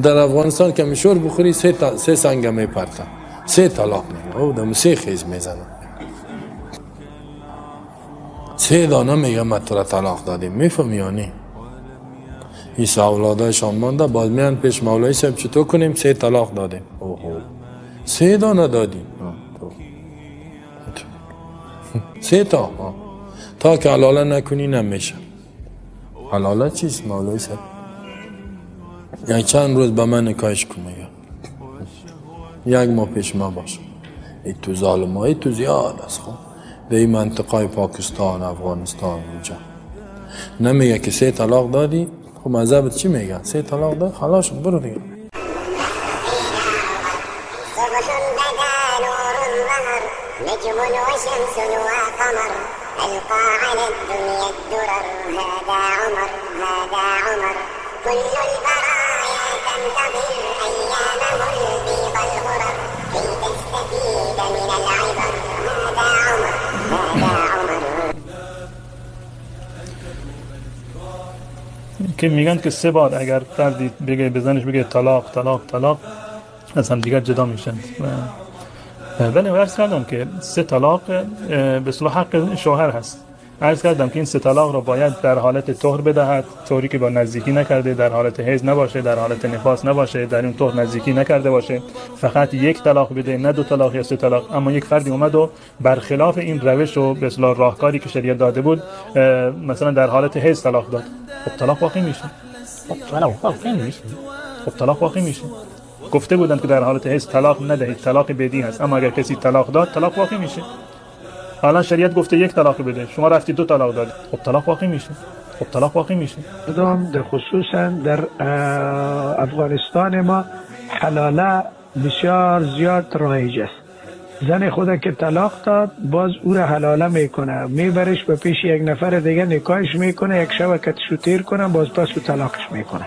در افغانستان که میشور بخوری سه سنگ میپرتن، سه طلاق میگه او دم سه خیز میزنن، سه دانه میگه من تو را طلاق دادیم. میفهمی یا نه؟ این اولادایشان مانده باز میان پیش مولای صاحب چطور کنیم؟ سه طلاق دادیم. اوه سه دانه دادیم، سه تا که حلاله نکنی نمیشه. حلاله چیست مولای صاحب؟ یک چند روز به من نکایش کن میگه، یک ماه پیش ما باش. ای تو ظالم ای تو زیاد است. خب به این منطقه پاکستان افغانستان اینجا نمیگه که سه طلاق دادی؟ خب مذهبت چی میگه؟ سه طلاق داد خلاص برو دیگه. نجم وشمس وقمر ألقى على الدنيا الدرر هذا عمر هذا عمر كل البرايا تنتظر أيامه البيض الغرر كي تستفيد من العبر هذا عمر هذا عمر. که میگن که 3 بار اگر فردی بگه بزنش بگه طلاق طلاق طلاق از هم دیگر جدا میشن. ولی عرض کردم که 3 طلاق به اصطلاح حق شوهر هست. عرض کردم که این 3 طلاق را باید در حالت طهر بدهد، طوری که با نزدیکی نکرده، در حالت حیض نباشه، در حالت نفاس نباشه، در این طهر نزدیکی نکرده باشه، فقط 1 طلاق بده، نه 2 طلاق یا 3 طلاق. اما یک فردی اومد و برخلاف این روش و به اصطلاح راهکاری که شریعت داده بود مثلا در حالت حیض طلاق داد، خب طلاق واقع میشه. خب طلاق واقع میشه. گفته بودند که در حالت حیض طلاق ندهید، طلاق بدی هست، اما اگر کسی طلاق داد طلاق واقع میشه. حالا شریعت گفته 1 طلاق بده، شما رفتی 2 طلاق دادی، خب طلاق واقع میشه. خب طلاق واقع میشه. در خصوصا در افغانستان ما حلاله بسیار زیاد رایج است. زن خود که طلاق داد باز او را حلاله میکنه، میبرش به پیش یک نفر دیگه نکاحش میکنه، یک شب کتشو تیر کنه، باز پس او طلاقش میکنه.